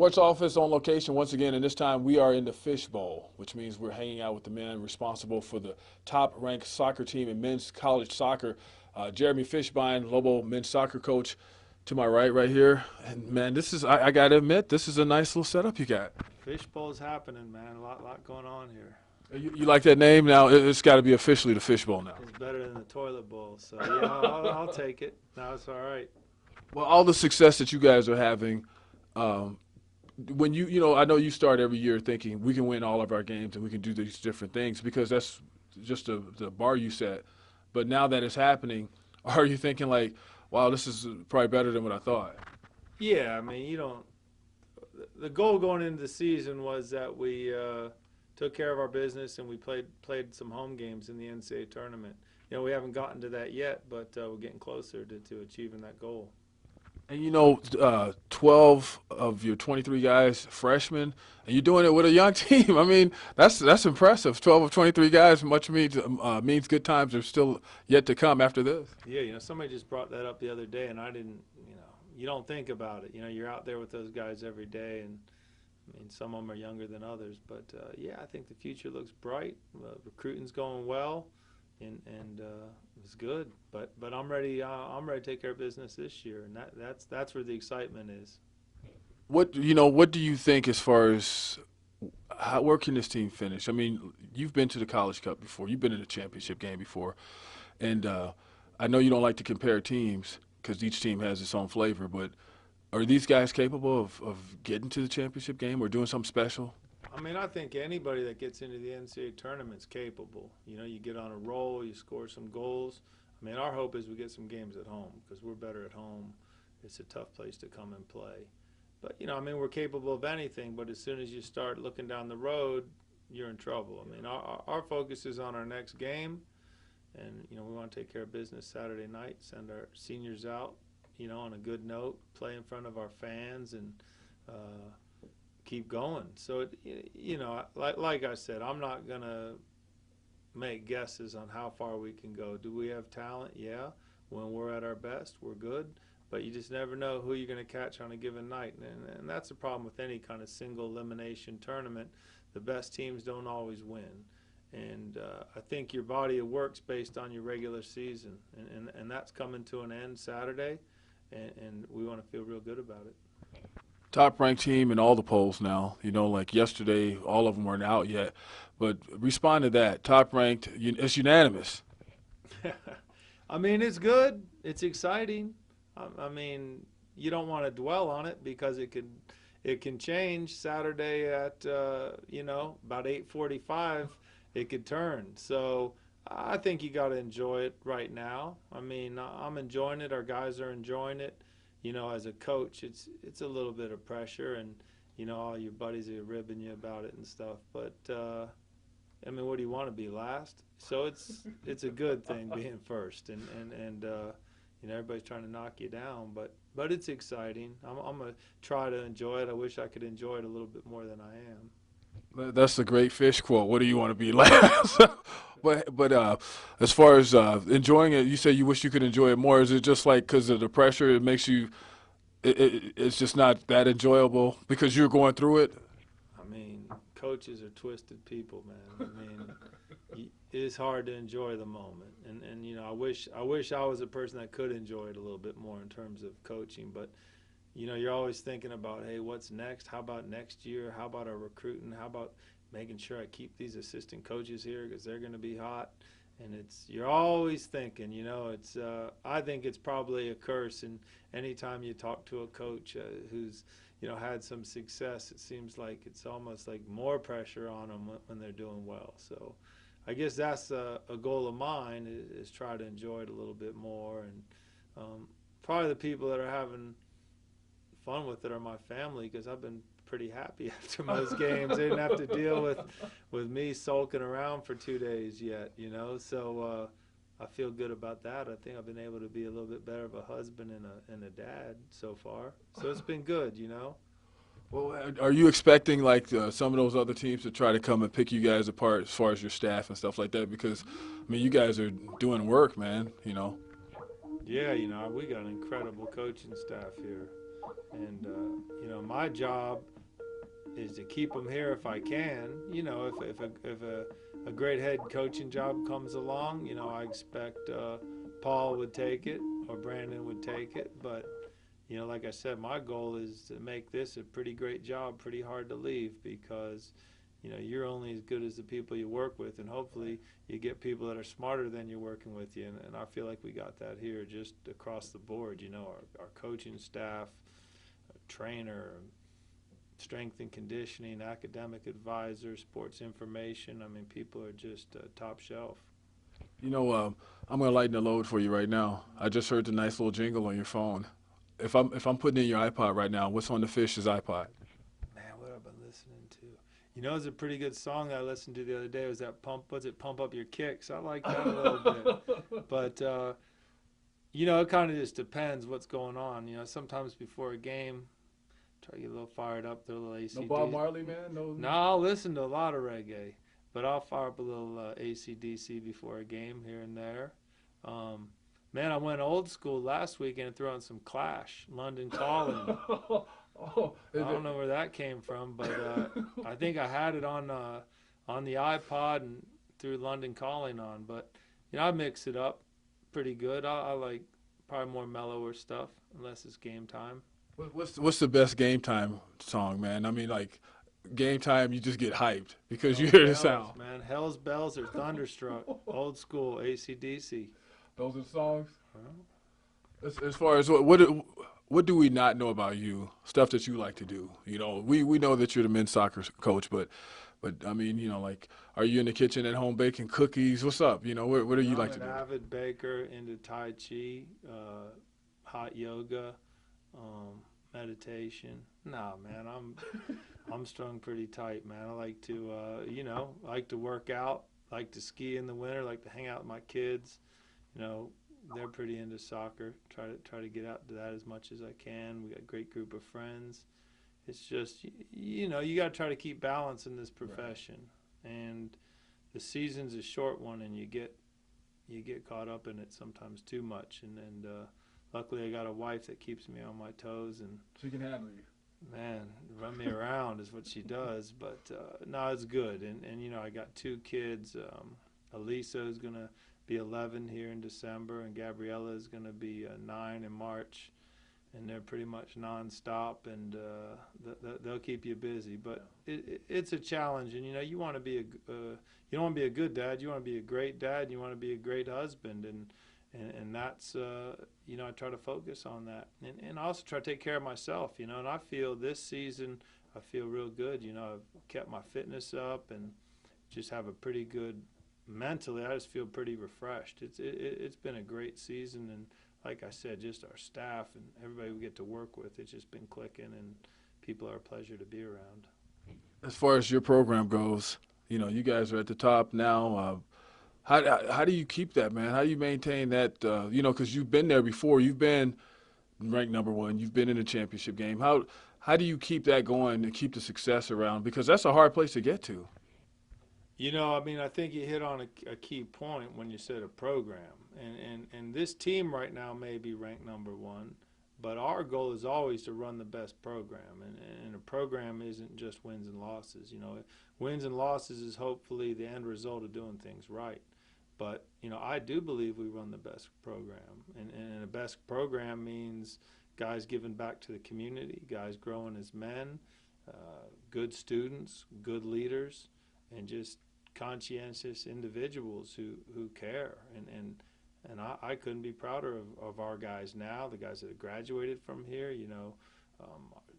Sports Office on location once again, and this time we are in the Fish Bowl, which means we're hanging out with the man responsible for the top-ranked soccer team in men's college soccer, Jeremy Fishbein, Lobo men's soccer coach, to my right here. And man, this is I gotta admit, this is a nice little setup you got. Fishbowl's happening, man. A lot going on here. You like that name? Now it's got to be officially the Fish Bowl now. It's better than the toilet bowl, so yeah, I'll take it. No, it's all right. Well, all the success that you guys are having. When I know you start every year thinking we can win all of our games and we can do these different things because that's just the bar you set. But now that it's happening, are you thinking like, wow, this is probably better than what I thought? Yeah, I mean, you don't. The goal going into the season was that we took care of our business and we played some home games in the NCAA tournament. You know, we haven't gotten to that yet, but we're getting closer to achieving that goal. And 12 of your 23 guys freshmen, and you're doing it with a young team. I mean, that's impressive. 12 of 23 guys, much means good times are still yet to come after this. Yeah, somebody just brought that up the other day, and I didn't. You don't think about it. You're out there with those guys every day, and I mean, some of them are younger than others, but yeah, I think the future looks bright. Recruiting's going well. And it's good, but I'm ready. I'm ready to take care of business this year, and that's where the excitement is. What do you think as far as where can this team finish? I mean, you've been to the College Cup before, you've been in a championship game before, and I know you don't like to compare teams because each team has its own flavor. But are these guys capable of getting to the championship game or doing something special? I mean, I think anybody that gets into the NCAA tournament's capable. You get on a roll, you score some goals. I mean, our hope is we get some games at home because we're better at home. It's a tough place to come and play. But, I mean, we're capable of anything, but as soon as you start looking down the road, you're in trouble. I mean, our focus is on our next game, and, we want to take care of business Saturday night, send our seniors out, on a good note, play in front of our fans, and keep going. So, like I said, I'm not going to make guesses on how far we can go. Do we have talent? Yeah. When we're at our best, we're good. But you just never know who you're going to catch on a given night. And that's the problem with any kind of single elimination tournament. The best teams don't always win. And I think your body of work's based on your regular season. And that's coming to an end Saturday. And we want to feel real good about it. Top-ranked team in all the polls now. Like yesterday, all of them weren't out yet. But respond to that. Top-ranked, it's unanimous. I mean, it's good. It's exciting. I mean, you don't want to dwell on it because it can change. Saturday at about 8:45, it could turn. So I think you got to enjoy it right now. I mean, I'm enjoying it. Our guys are enjoying it. As a coach, it's a little bit of pressure, and all your buddies are ribbing you about it and stuff. But I mean, what do you want to be, last? So it's a good thing being first, and everybody's trying to knock you down. But it's exciting. I'm gonna try to enjoy it. I wish I could enjoy it a little bit more than I am. That's a great Fish quote. What do you want to be, last? But as far as enjoying it, you say you wish you could enjoy it more. Is it just like because of the pressure, it makes you it's just not that enjoyable because you're going through it? I mean, coaches are twisted people, man. I mean, it's hard to enjoy the moment. And I wish I was a person that could enjoy it a little bit more in terms of coaching. But, you're always thinking about, hey, what's next? How about next year? How about our recruiting? How about making sure I keep these assistant coaches here because they're going to be hot? And you're always thinking, I think it's probably a curse. And anytime you talk to a coach who's, had some success, it seems like it's almost like more pressure on them when they're doing well. So I guess that's a goal of mine is try to enjoy it a little bit more. And probably the people that are having fun with it are my family because I've been pretty happy after most games. They didn't have to deal with me sulking around for 2 days yet, So I feel good about that. I think I've been able to be a little bit better of a husband and a dad so far. So it's been good, Well, are you expecting like some of those other teams to try to come and pick you guys apart as far as your staff and stuff like that? Because I mean, you guys are doing work, man. Yeah, we got an incredible coaching staff here, and my job is to keep them here if I can. You know, if a great head coaching job comes along, you know, I expect Paul would take it or Brandon would take it. But you know, like I said, my goal is to make this a pretty great job, pretty hard to leave, because you know you're only as good as the people you work with, and hopefully you get people that are smarter than you're working with you. And I feel like we got that here just across the board. You know, our coaching staff, trainer, strength and conditioning, academic advisor, sports information. I mean, people are just top shelf. You know, I'm gonna lighten the load for you right now. I just heard the nice little jingle on your phone. If I'm putting in your iPod right now, what's on the Fish's iPod? Man, what have I been listening to? You know, it's a pretty good song that I listened to the other day. Was that Pump Up Your Kicks? I like that a little bit. But you know, it kind of just depends what's going on. You know, sometimes before a game, try to get a little fired up, throw a little No ACD. Bob Marley, man. No. No, I'll listen to a lot of reggae, but I'll fire up a little ACDC before a game here and there. Um, Man, I went old school last weekend and threw on some Clash, London Calling. Oh, I don't know where that came from, but I think I had it on the iPod and threw London Calling on. But you know, I mix it up pretty good. I like probably more mellower stuff, unless it's game time. what's the best game time song, man? I mean, like game time, you just get hyped because you Oh, hear the bells, sound. man. Hell's Bells or Thunderstruck. Old school ACDC. Those are the songs. Well, As far as what do we not know about you? Stuff that you like to do. You know, we know that you're the men's soccer coach, but I mean, you know, like, are you in the kitchen at home baking cookies? What's up? You know, what do you I'm like to an do? avid baker into Tai Chi, hot yoga, meditation. Nah, man, I'm strung pretty tight, man. I like to, you know, like to work out, like to ski in the winter, like to hang out with my kids. You know, they're pretty into soccer. Try to get out to that as much as I can. We got a great group of friends. It's just, you know, you got to try to keep balance in this profession, and the season's a short one, and you get caught up in it sometimes too much. And luckily, I got a wife that keeps me on my toes, and She can handle you. man, run me around is what she does. But no, it's good. And you know, I got two kids. Elisa is gonna be 11 here in December, and Gabriella is gonna be 9 in March. And they're pretty much nonstop, and they'll keep you busy. But it's a challenge, and you know, you want to be you don't want to be a good dad. You want to be a great dad. And you want to be a great husband, and that's you know, I try to focus on that, and I also try to take care of myself. You know, and I feel this season I feel real good. You know, I've kept my fitness up and just have a pretty good mentally. I just feel pretty refreshed. It's been a great season, and like I said, just our staff and everybody we get to work with, it's just been clicking, and people are a pleasure to be around. As far as your program goes, you know, you guys are at the top now. How do you keep that, man? How do you maintain that? You know, because you've been there before. You've been ranked number one. You've been in the championship game. How do you keep that going and keep the success around? Because that's a hard place to get to. You know, I mean, I think you hit on a key point when you said a program. And this team right now may be ranked number one, but our goal is always to run the best program. And a program isn't just wins and losses. You know, wins and losses is hopefully the end result of doing things right. But, you know, I do believe we run the best program. And a best program means guys giving back to the community, guys growing as men, good students, good leaders, and just conscientious individuals who care. And I couldn't be prouder of our guys now, the guys that have graduated from here, you know,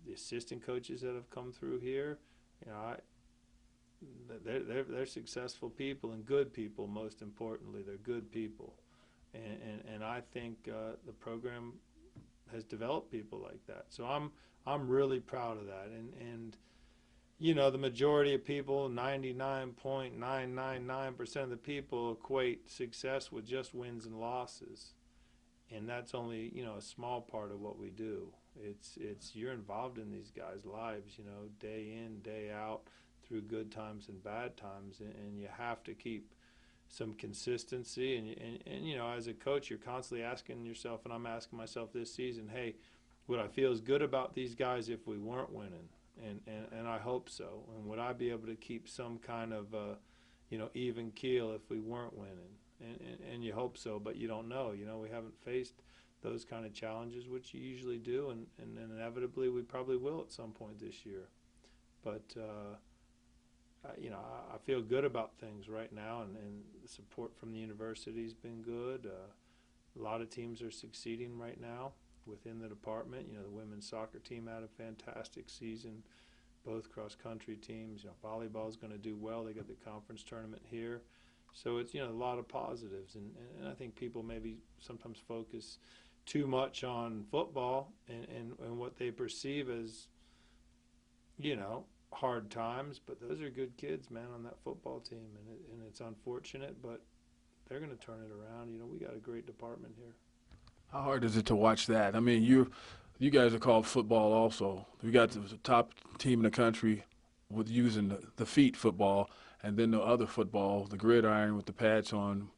the assistant coaches that have come through here. You know, they're successful people and good people. Most importantly, they're good people, and I think the program has developed people like that. So I'm really proud of that. And you know, the majority of people, 99.999% of the people, equate success with just wins and losses, and that's only, you know, a small part of what we do. It's you're involved in these guys' lives, you know, day in, day out, through good times and bad times, and you have to keep some consistency. And you know, as a coach, you're constantly asking yourself, and I'm asking myself this season, hey, would I feel as good about these guys if we weren't winning? and I hope so. And would I be able to keep some kind of even keel if we weren't winning? And you hope so, but you don't know. We haven't faced those kind of challenges, which you usually do, and inevitably we probably will at some point this year. But I feel good about things right now, and the support from the university has been good. A lot of teams are succeeding right now within the department. The women's soccer team had a fantastic season. Both cross-country teams. Volleyball is going to do well. They got the conference tournament here. So it's, a lot of positives. And I think people maybe sometimes focus too much on football and what they perceive as, hard times. But those are good kids, man, on that football team. And it's unfortunate, but they're going to turn it around. We got a great department here. How hard is it to watch that? I mean, you guys are called football also. We got the top team in the country with using the feet football, and then the other football, the gridiron with the pads on.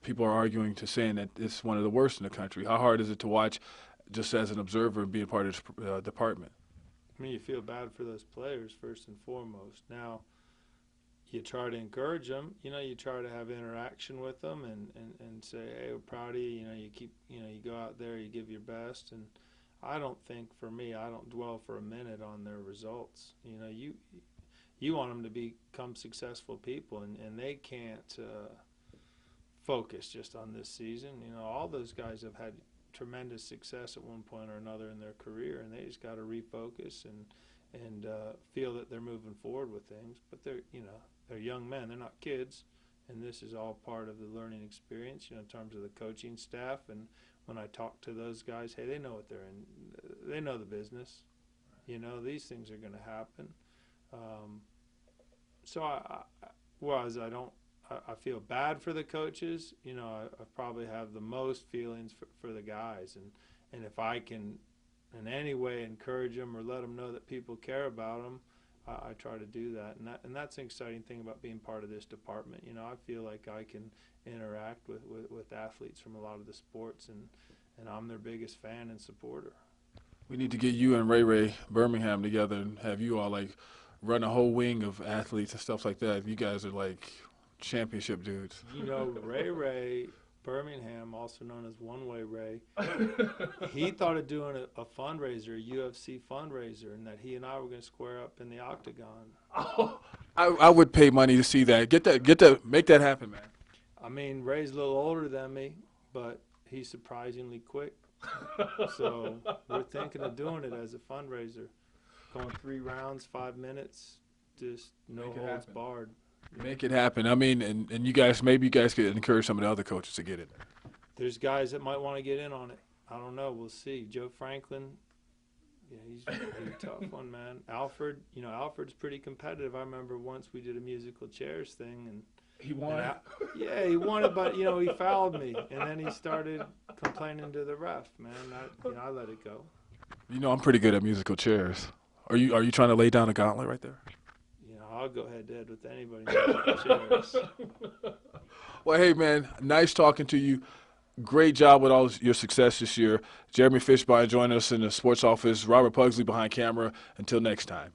People are arguing to saying that it's one of the worst in the country. How hard is it to watch just as an observer being part of this department? I mean, you feel bad for those players first and foremost. Now, you try to encourage them. You try to have interaction with them and say, hey, we're proud of you. You keep, you go out there, you give your best. And I don't think, for me, I don't dwell for a minute on their results. You want them to become successful people, and they can't focus just on this season. All those guys have had tremendous success at one point or another in their career, and they just got to refocus and feel that they're moving forward with things. But they're young men, they're not kids, and this is all part of the learning experience, in terms of the coaching staff. And when I talk to those guys, hey, they know what they're in. They know the business. These things are going to happen. So I feel bad for the coaches. I probably have the most feelings for the guys. And if I can in any way encourage them or let them know that people care about them, I try to do that. And that's an exciting thing about being part of this department. I feel like I can interact with athletes from a lot of the sports, and I'm their biggest fan and supporter. We need to get you and Ray Birmingham together and have you all run a whole wing of athletes and stuff like that. You guys are championship dudes. Ray Birmingham, also known as One Way Ray, he thought of doing a fundraiser, a UFC fundraiser, and that he and I were going to square up in the octagon. Oh, I would pay money to see that. Get that, make that happen, man. I mean, Ray's a little older than me, but he's surprisingly quick. So we're thinking of doing it as a fundraiser. Going 3 rounds, 5 minutes, just no holds barred. Make it happen. I mean, and you guys, maybe you guys could encourage some of the other coaches to get it. There's guys that might want to get in on it. I don't know. We'll see. Joe Franklin, he's a tough one, man. Alfred, Alfred's pretty competitive. I remember once we did a musical chairs thing, and he won. He won it, but he fouled me, and then he started complaining to the ref. Man, I let it go. I'm pretty good at musical chairs. Are you trying to lay down a gauntlet right there? I'll go head-to-head with anybody. Chairs. Well, hey, man, nice talking to you. Great job with all your success this year. Jeremy Fishbein joining us in the sports office. Robert Pugsley behind camera. Until next time.